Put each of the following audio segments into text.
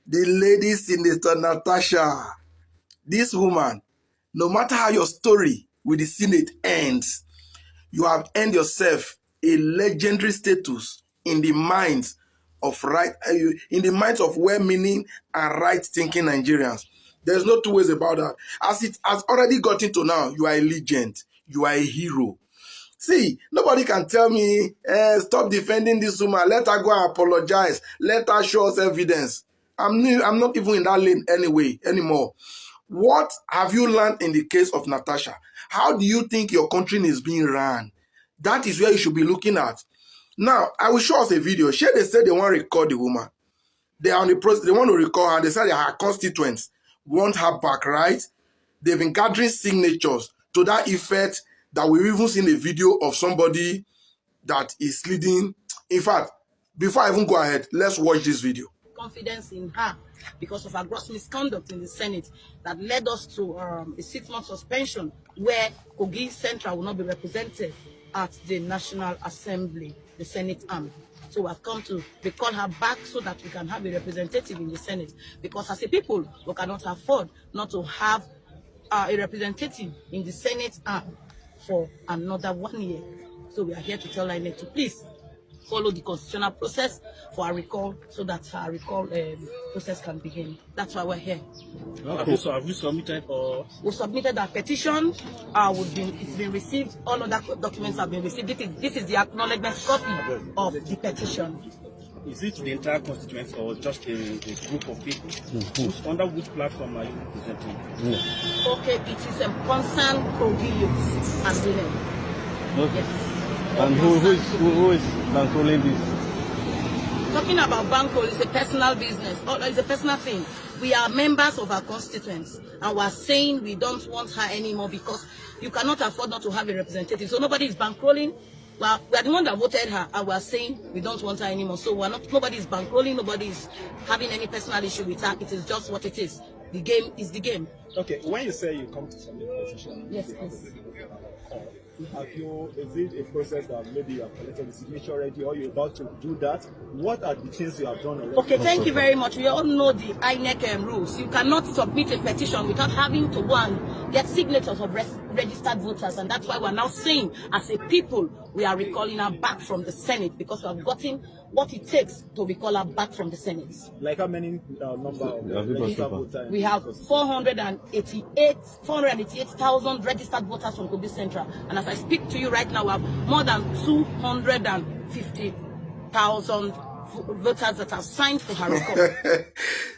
The lady Senator Natasha. This woman, no matter how your story with the Senate ends, you have earned yourself a legendary status in the minds of well-meaning and right-thinking Nigerians. There's no two ways about that. As it has already gotten to now, you are a legend. You are a hero. See, nobody can tell me, stop defending this woman. Let her go and apologize. Let her show us evidence. I'm not even in that lane anymore. What have you learned in the case of Natasha? How do you think your country is being run? That is where you should be looking at. Now, I will show us a video. Share they said they want to record the woman. They are on the process. They want to record her. They said her constituents want her back, right? They've been gathering signatures to that effect that we've even seen a video of somebody that is leading. In fact, before I even go ahead, let's watch this video. Confidence in her because of her gross misconduct in the Senate that led us to a 6-month suspension where Kogi Central will not be represented at the National Assembly, the Senate arm. So we have come to recall her back so that we can have a representative in the Senate, because as a people, we cannot afford not to have a representative in the Senate arm for another 1 year. So we are here to tell INEC to please follow the constitutional process for a recall so that our recall process can begin. That's why we're here. Okay, so have you submitted or? We submitted our petition. It's been received. All other documents have been received. This is the acknowledgement copy of the petition. Is it the entire constituency or just a group of people? Under which platform are you representing? Okay, it is a concerned Kogi youth and women. Okay. Yes. And who is bankrolling this? Talking about bankroll is a personal business. It's a personal thing. We are members of our constituents, and we are saying we don't want her anymore because you cannot afford not to have a representative. So nobody is bankrolling. Well, we are the one that voted her, and we are saying we don't want her anymore. So we're not. Nobody is bankrolling. Nobody is having any personal issue with her. It is just what it is. The game is the game. Okay. When you say you come to submit petition, Yes, please. is it a process that maybe you have collected the signature already, or you're about to do that? What are the things you have done already? Okay, thank you very much. We all know the INEC rules. You cannot submit a petition without having to go and get signatures of registered voters, and that's why we're now saying, as a people, we are recalling her back from the Senate because we have gotten what it takes to recall her back from the Senate. Like how many number of registered voters? We have 488,000 registered voters from Kogi Central, and as I speak to you right now, we have more than 250,000 voters that have signed for her recall.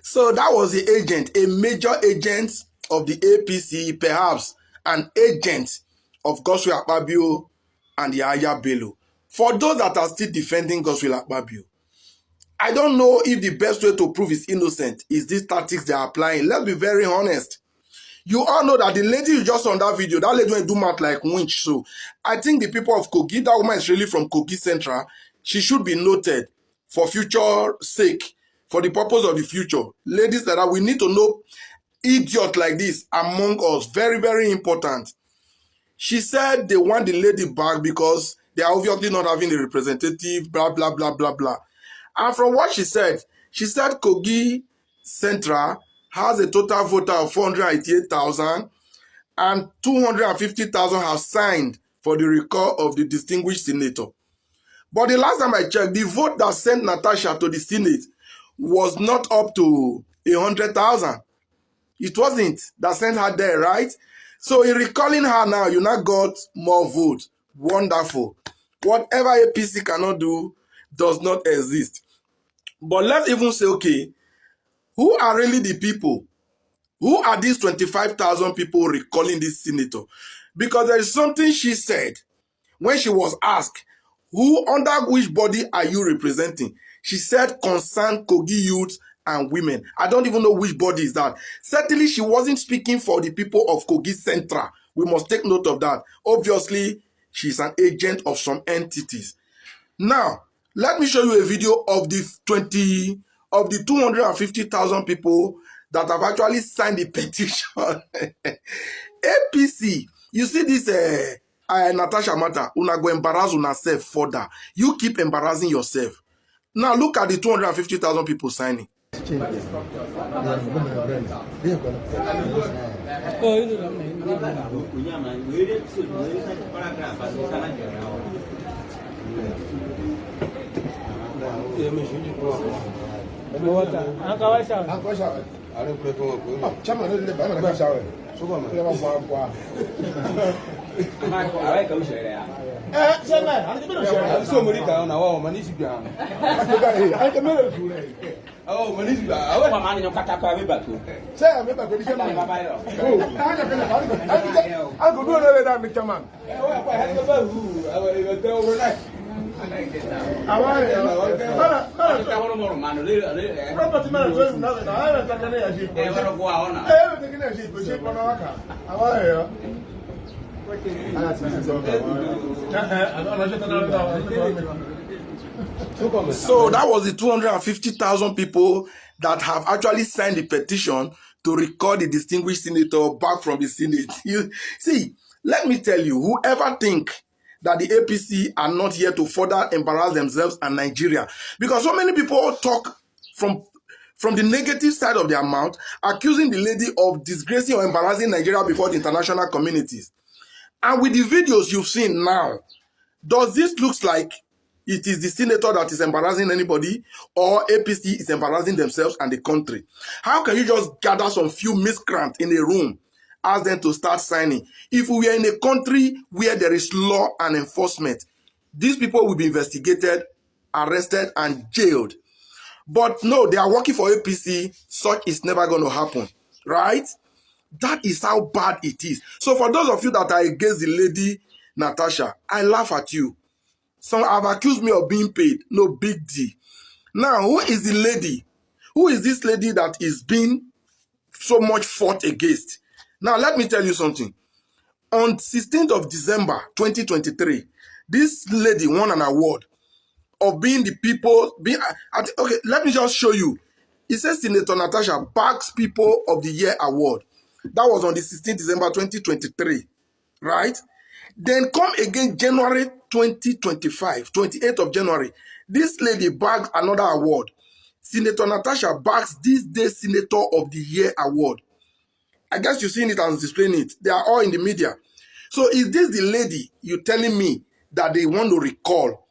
So that was the agent, a major agent of the APC, perhaps an agent of Godswill Akpabio and the Aya Bello. For those that are still defending Godswill Akpabio, I don't know if the best way to prove he's innocent is these tactics they are applying. Let's be very honest. You all know that the lady you just saw on that video, that lady went do math like winch. So I think the people of Kogi, that woman is really from Kogi Central. She should be noted for future sake, for the purpose of the future. Ladies like that, we need to know idiot like this among us. Very, very important. She said they want the lady back because they are obviously not having a representative, blah, blah, blah, blah, blah. And from what she said Kogi Central has a total voter of 488,000 and 250,000 have signed for the recall of the distinguished senator. But the last time I checked, the vote that sent Natasha to the Senate was not up to 100,000. It wasn't that sent her there, right? So in recalling her now, you now got more votes. Wonderful. Whatever APC cannot do does not exist. But let's even say, okay, who are really the people? Who are these 25,000 people recalling this senator? Because there is something she said when she was asked, under which body are you representing? She said, concerned Kogi youth and women. I don't even know which body is that. Certainly, she wasn't speaking for the people of Kogi Central. We must take note of that. Obviously, she's an agent of some entities. Now, let me show you a video of the 250,000 people that have actually signed the petition. APC, you see this Natasha matter, una go embarrass una self further. You keep embarrassing yourself. Now look at the 250,000 people signing. So that was the 250,000 people that have actually signed the petition to record the distinguished senator back from the Senate. You see, let me tell you, whoever think that the APC are not here to further embarrass themselves and Nigeria, because so many people talk from the negative side of their mouth, accusing the lady of disgracing or embarrassing Nigeria before the international communities. And with the videos you've seen now, does this look like it is the senator that is embarrassing anybody, or APC is embarrassing themselves and the country? How can you just gather some few miscreants in a room, ask them to start signing? If we are in a country where there is law and enforcement, these people will be investigated, arrested, and jailed. But no, they are working for APC. Such is never going to happen, right? That is how bad it is. So for those of you that are against the lady Natasha, I laugh at you. Some have accused me of being paid. No big deal. Now, who is the lady? Who is this lady that is being so much fought against? Now, let me tell you something. On 16th of December 2023, this lady won an award of being the people. Okay, let me just show you. It says Senator Natasha backs People of the Year award. That was on the 16th December 2023, right? Then come again January 2025, 28th of January. This lady bagged another award. Senator Natasha bags this day Senator of the Year award. I guess you've seen it and displaying it. They are all in the media. So is this the lady you're telling me that they want to recall,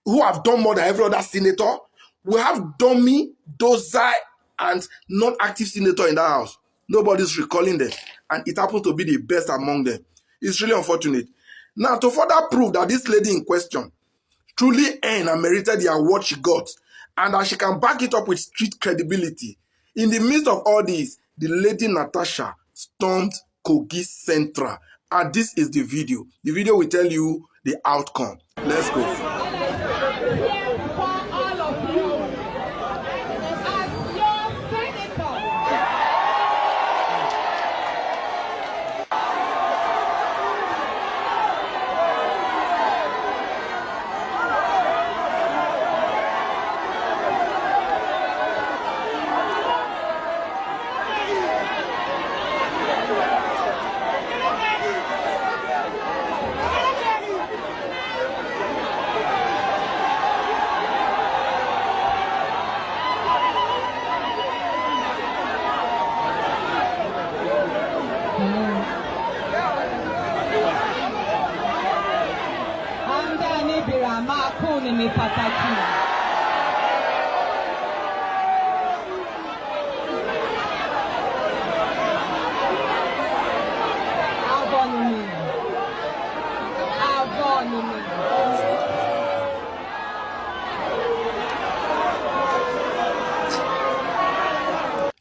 who have done more than every other senator? We have dummy, docile, and non-active senator in that house. Nobody's recalling them. And it happens to be the best among them. It's really unfortunate. Now, to further prove that this lady in question truly earned and merited the award she got, and that she can back it up with street credibility, in the midst of all this, the lady Natasha stormed Kogi Central. And this is the video. The video will tell you the outcome. Let's go.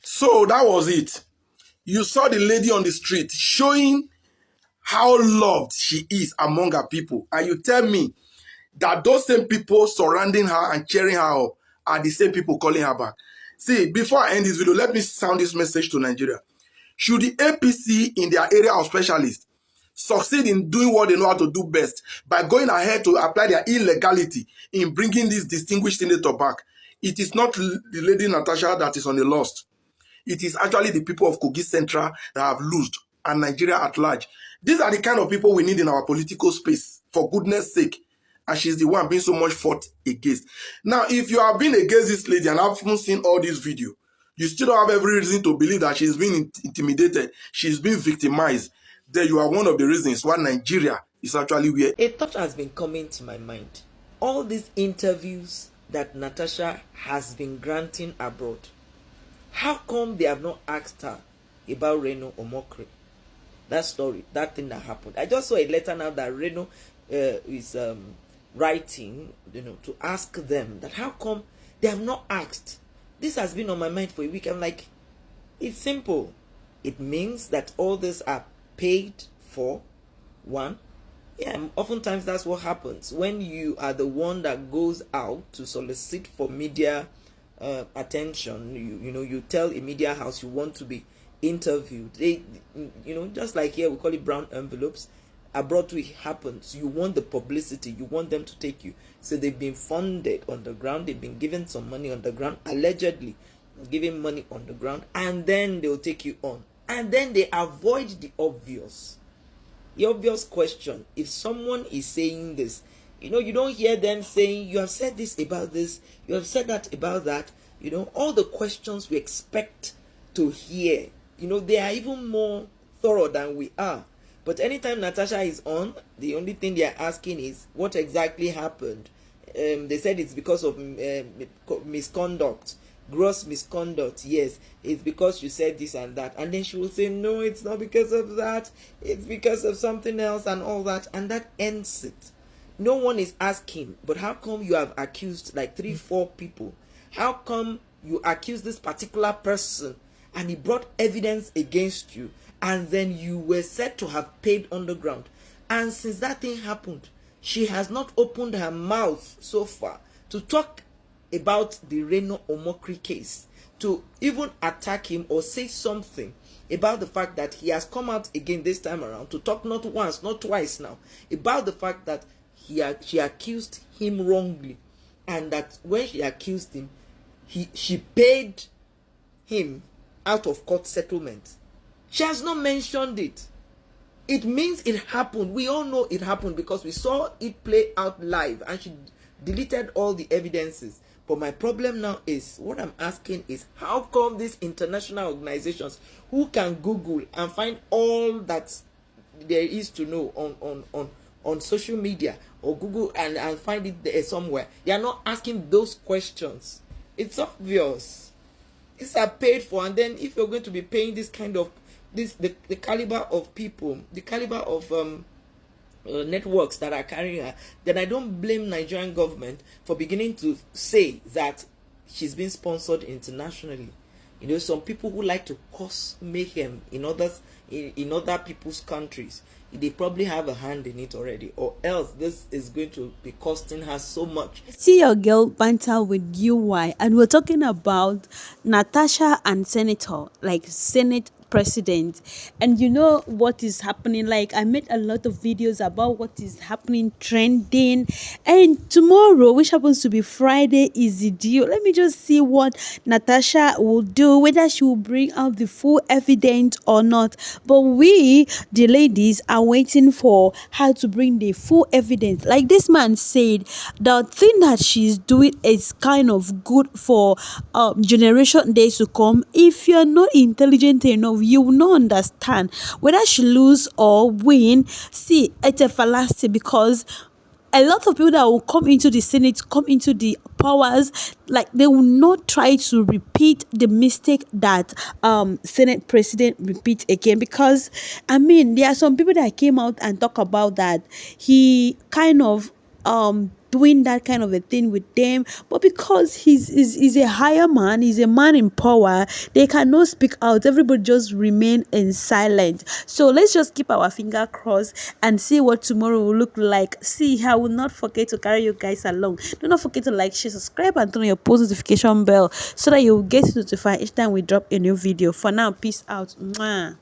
So that was it. You saw the lady on the street showing how loved she is among her people. And you tell me that those same people surrounding her and cheering her up are the same people calling her back. See, before I end this video, let me sound this message to Nigeria. Should the APC in their area of specialists succeed in doing what they know how to do best by going ahead to apply their illegality in bringing this distinguished senator back, it is not the lady Natasha that is on the lost. It is actually the people of Kogi Central that have lost, and Nigeria at large. These are the kind of people we need in our political space, for goodness sake. and she's the one being so much fought against. Now, if you have been against this lady and haven't seen all this video, you still don't have every reason to believe that she's being intimidated, she's being victimized. Then you are one of the reasons why Nigeria is actually where. A thought has been coming to my mind. All these interviews that Natasha has been granting abroad, how come they have not asked her about Reno Omokri? That story, that thing that happened. I just saw a letter now that Reno is writing, to ask them that how come they have not asked. This has been on my mind for a week. I'm like, it's simple. It means that all this are paid for. One, yeah, oftentimes that's what happens when you are the one that goes out to solicit for media attention. You tell a media house you want to be interviewed. They, just like here we call it brown envelopes. Abroad too, it happens. You want the publicity. You want them to take you. So they've been funded on the ground. They've been given some money on the ground, allegedly giving money on the ground, and then they'll take you on. And then they avoid the obvious. The obvious question. If someone is saying this, you don't hear them saying, you have said this about this, you have said that about that. All the questions we expect to hear. They are even more thorough than we are. But anytime Natasha is on, the only thing they are asking is, what exactly happened? They said it's because of misconduct, gross misconduct. Yes, it's because you said this and that. And then she will say, no, it's not because of that. It's because of something else and all that. And that ends it. No one is asking, but how come you have accused like 3-4 people? How come you accused this particular person and he brought evidence against you, and then you were said to have paid underground? And since that thing happened, she has not opened her mouth so far to talk about the Reno Omokri case, to even attack him or say something about the fact that he has come out again this time around to talk not once, not twice now, about the fact that she accused him wrongly, and that when she accused him, she paid him out of court settlement. She has not mentioned it. It means it happened. We all know it happened because we saw it play out live, and she deleted all the evidences. But my problem now is, what I'm asking is, how come these international organizations who can Google and find all that there is to know on social media, or Google and find it there somewhere, they are not asking those questions? It's obvious. These are paid for, and then if you're going to be paying this kind of the caliber of people, the caliber of networks that are carrying her, then I don't blame Nigerian government for beginning to say that she's been sponsored internationally. Some people who like to cause mayhem in other people's countries, they probably have a hand in it already, or else this is going to be costing her so much. See your girl banter with UI, and we're talking about Natasha and Senator, like Senate president. And you know what is happening? Like, I made a lot of videos about what is happening, trending, and tomorrow, which happens to be Friday, is the due. Let me just see what Natasha will do, whether she will bring out the full evidence or not. But we, the ladies, are waiting for her to bring the full evidence. Like this man said, the thing that she's doing is kind of good for generation days to come. If you're not intelligent enough, you will not understand whether she lose or win. See, it's a fallacy, because a lot of people that will come into the Senate, come into the powers, like they will not try to repeat the mistake that Senate president repeat again. Because there are some people that came out and talk about that he kind of doing that kind of a thing with them, but because he's a higher man, he's a man in power, they cannot speak out. Everybody just remain in silent. So let's just keep our finger crossed and see what tomorrow will look like. See, I will not forget to carry you guys along. Do not forget to like, share, subscribe, and turn on your post notification bell so that you will get notified each time we drop a new video. For now, peace out. Mwah.